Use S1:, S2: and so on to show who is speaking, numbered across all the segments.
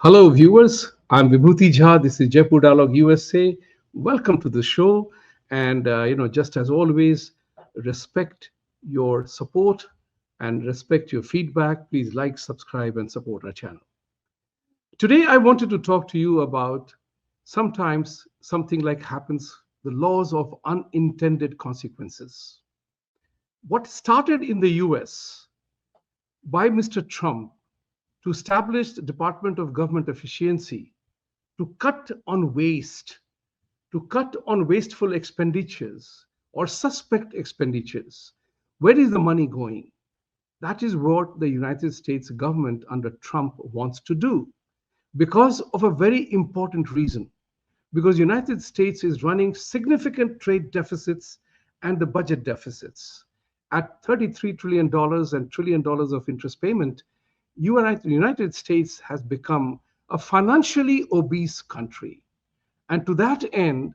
S1: Hello, viewers. I'm Vibhuti Jha. This is Jaipur Dialogue USA. Welcome to the show. And, just as always, respect your support and respect your feedback. Please like, subscribe, and support our channel. Today, I wanted to talk to you about sometimes something like happens, the laws of unintended consequences. What started in the US by Mr. Trump to establish the Department of Government Efficiency to cut on waste, to cut on wasteful expenditures or suspect expenditures. Where is the money going? That is what the United States government under Trump wants to do because of a very important reason. Because United States is running significant trade deficits and the budget deficits. At $33 trillion and trillion dollars of interest payment, the United States has become a financially obese country. And to that end,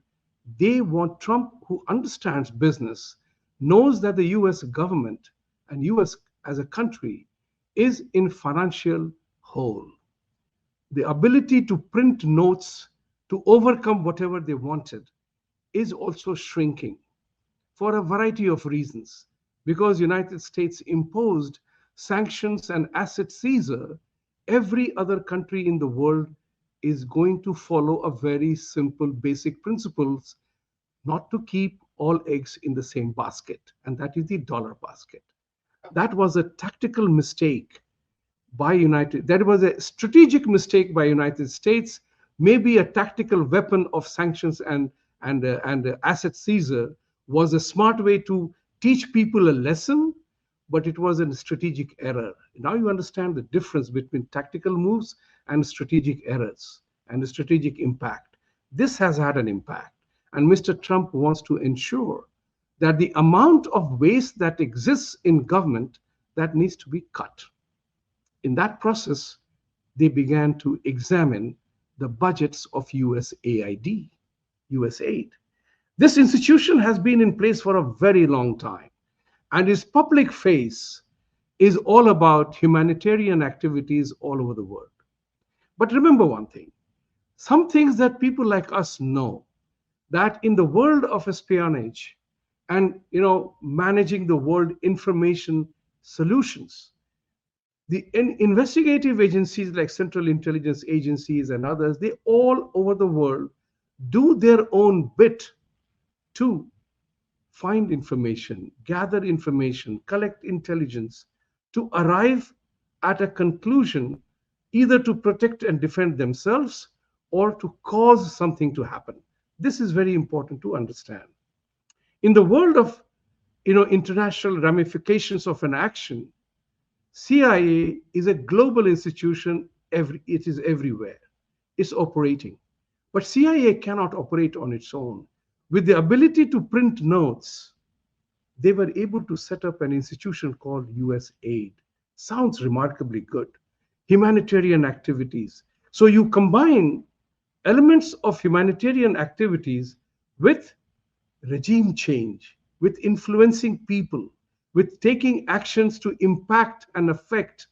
S1: they want Trump, who understands business, knows that the US government and US as a country is in financial hole. The ability to print notes to overcome whatever they wanted is also shrinking for a variety of reasons. Because United States imposed sanctions and asset seizure, every other country in the world is going to follow a very simple basic principles, not to keep all eggs in the same basket, and that is the dollar basket. That was a tactical mistake by United. That was a strategic mistake by United States, maybe a tactical weapon of sanctions and asset seizure was a smart way to teach people a lesson, but it was a strategic error. Now you understand the difference between tactical moves and strategic errors and the strategic impact. This has had an impact, and Mr. Trump wants to ensure that the amount of waste that exists in government that needs to be cut. In that process, they began to examine the budgets of USAID, USAID. This institution has been in place for a very long time, and its public face is all about humanitarian activities all over the world. But remember one thing, some things that people like us know, that in the world of espionage and managing the world information solutions, the investigative agencies like central intelligence agencies and others, they all over the world do their own bit to find information, gather information, collect intelligence to arrive at a conclusion, either to protect and defend themselves or to cause something to happen. This is very important to understand. In the world of international ramifications of an action, CIA is a global institution. It is everywhere. It's operating. But CIA cannot operate on its own. With the ability to print notes, they were able to set up an institution called USAID. Sounds remarkably good. Humanitarian activities. So you combine elements of humanitarian activities with regime change, with influencing people, with taking actions to impact and affect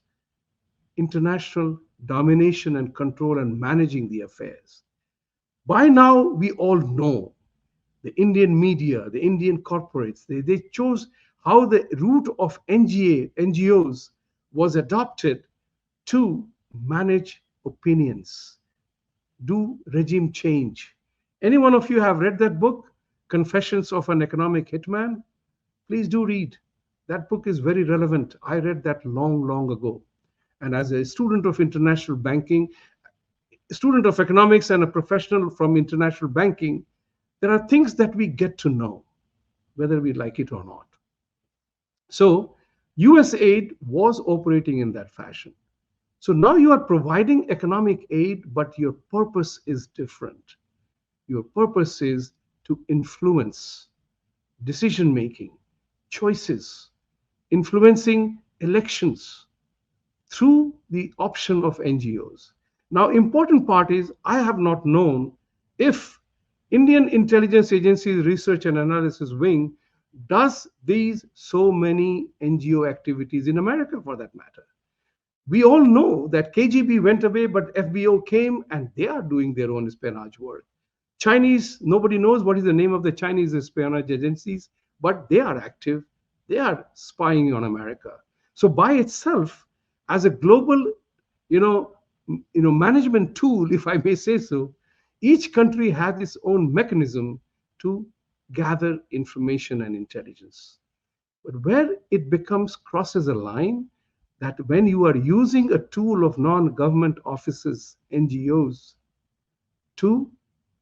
S1: international domination and control and managing the affairs. By now, we all know the Indian media, the Indian corporates, they chose how the route of NGOs was adopted to manage opinions, do regime change. Any one of you have read that book, Confessions of an Economic Hitman? Please do read. That book is very relevant. I read that long ago. And as a student of international banking, student of economics and a professional from international banking, there are things that we get to know, whether we like it or not. So USAID was operating in that fashion. So now you are providing economic aid, but your purpose is different. Your purpose is to influence decision making, choices, influencing elections through the option of NGOs. Now, important part is I have not known if Indian Intelligence Agency's Research and Analysis Wing does these so many NGO activities in America, for that matter. We all know that KGB went away, but FBO came and they are doing their own espionage work. Chinese, nobody knows what is the name of the Chinese espionage agencies, but they are active. They are spying on America. So by itself, as a global, management tool, if I may say so, each country has its own mechanism to gather information and intelligence. But where it becomes crosses a line, that when you are using a tool of non-government offices, NGOs, to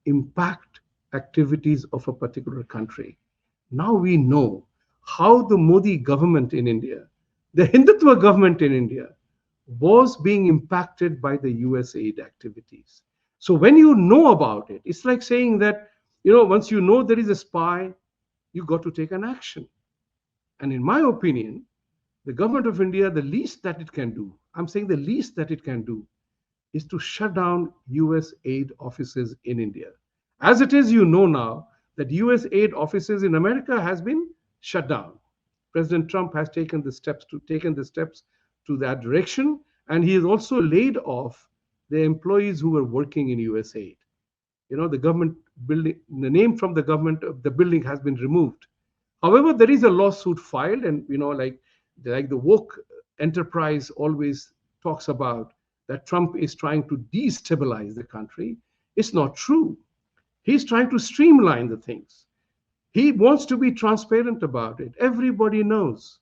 S1: impact activities of a particular country. Now we know how the Modi government in India, the Hindutva government in India, was being impacted by the USAID activities. So when you know about it, it's like saying that, once you know there is a spy, you got to take an action. And in my opinion, the government of India, the least that it can do, I'm saying the least that it can do, is to shut down US aid offices in India. As it is, you know now that US aid offices in America has been shut down. President Trump has taken the steps to that direction, and he has also laid off the employees who were working in USAID. The government building, the name from the government of the building has been removed. However, there is a lawsuit filed, and like the woke enterprise always talks about, that Trump is trying to destabilize the country. It's not true. He's trying to streamline the things. He wants to be transparent about it. Everybody knows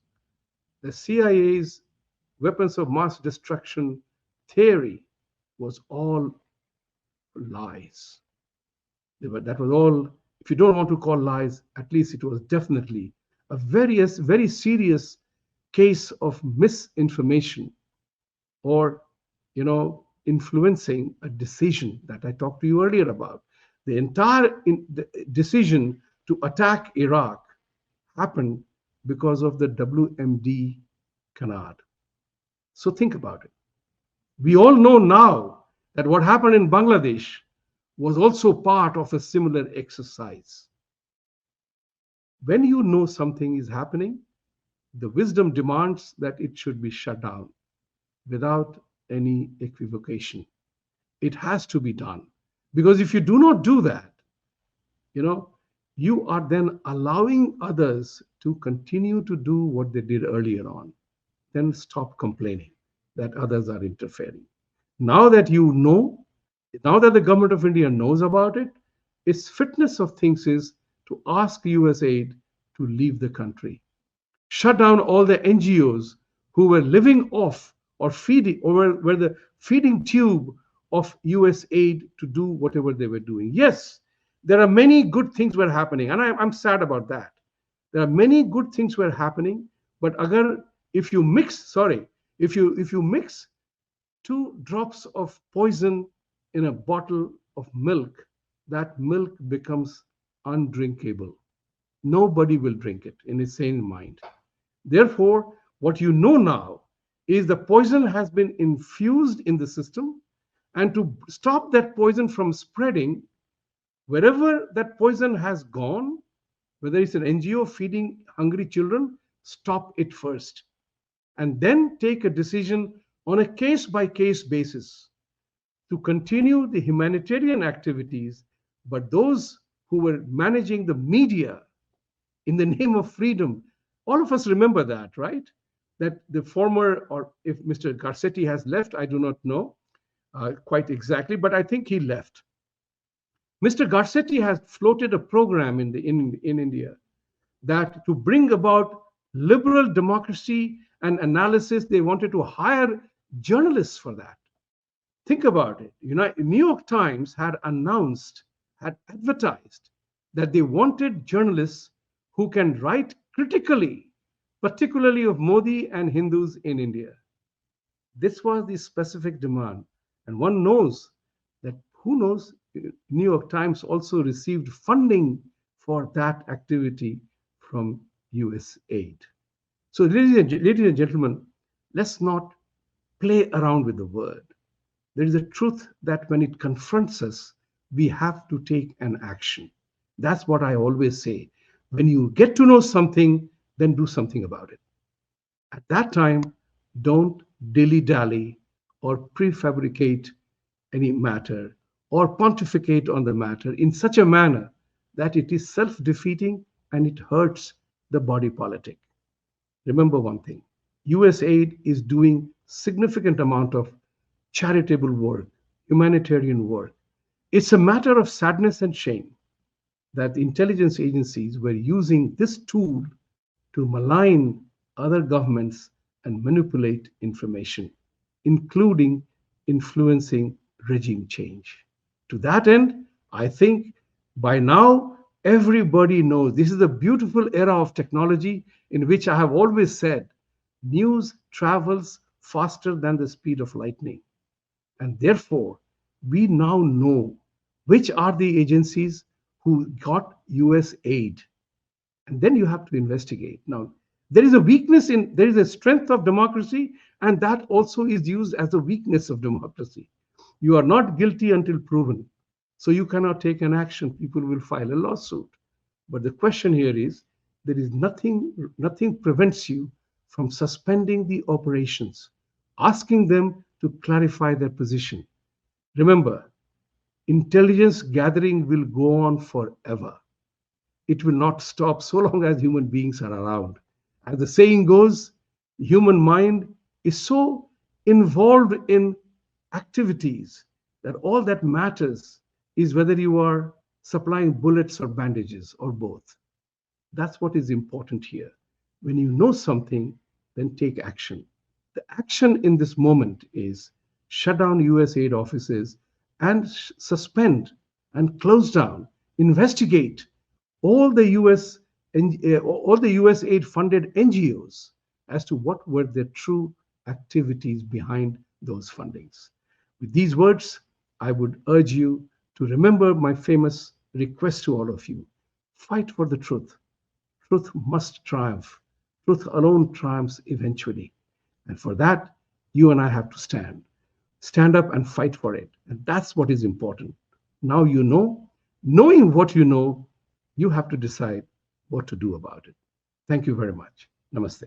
S1: the CIA's weapons of mass destruction theory was all lies. That was all, if you don't want to call lies, at least it was definitely a very serious case of misinformation, or influencing a decision that I talked to you earlier about. The entire decision to attack Iraq happened because of the WMD canard. So think about it. We all know now that what happened in Bangladesh was also part of a similar exercise. When you know something is happening, the wisdom demands that it should be shut down without any equivocation. It has to be done. Because if you do not do that, you are then allowing others to continue to do what they did earlier on. Then stop complaining that others are interfering. Now that you know, now that the government of India knows about it, its fitness of things is to ask USAID to leave the country. Shut down all the NGOs who were living off or feeding, or were the feeding tube of USAID to do whatever they were doing. Yes, there are many good things were happening, and I'm sad about that. There are many good things were happening, but if you mix two drops of poison in a bottle of milk, that milk becomes undrinkable. Nobody will drink it in his sane mind. Therefore, what you know now is the poison has been infused in the system, and to stop that poison from spreading, wherever that poison has gone, whether it's an NGO feeding hungry children, stop it first. And then take a decision on a case-by-case basis to continue the humanitarian activities. But those who were managing the media in the name of freedom, all of us remember that, right? That the former, or if Mr. Garcetti has left, I do not know quite exactly, but I think he left. Mr. Garcetti has floated a program in India that to bring about liberal democracy and analysis, they wanted to hire journalists for that. Think about it. New York Times had advertised that they wanted journalists who can write critically, particularly of Modi and Hindus in India. This was the specific demand. And one knows that, who knows, New York Times also received funding for that activity from USAID. So, ladies and gentlemen, let's not play around with the word. There is a truth that when it confronts us, we have to take an action. That's what I always say. When you get to know something, then do something about it. At that time, don't dilly-dally or prefabricate any matter or pontificate on the matter in such a manner that it is self-defeating and it hurts the body politic. Remember one thing, USAID is doing significant amount of charitable work, humanitarian work. It's a matter of sadness and shame that the intelligence agencies were using this tool to malign other governments and manipulate information, including influencing regime change. To that end, I think by now everybody knows this is a beautiful era of technology in which I have always said news travels faster than the speed of lightning. And therefore, we now know which are the agencies who got US aid. And then you have to investigate. Now, there is a strength of democracy, and that also is used as a weakness of democracy. You are not guilty until proven. So you cannot take an action. People will file a lawsuit. But the question here is there is nothing prevents you from suspending the operations, asking them to clarify their position. Remember, intelligence gathering will go on forever. It will not stop so long as human beings are around. As the saying goes, the human mind is so involved in activities that all that matters is whether you are supplying bullets or bandages or both. That's what is important here. When you know something, then take action. The action in this moment is shut down USAID offices and suspend and close down, investigate all the all the USAID funded NGOs as to what were the true activities behind those fundings. With these words, I would urge you to remember my famous request to all of you. Fight for the truth. Truth must triumph. Truth alone triumphs eventually. And for that, you and I have to stand. Stand up and fight for it. And that's what is important. Now you know. Knowing what you know, you have to decide what to do about it. Thank you very much. Namaste.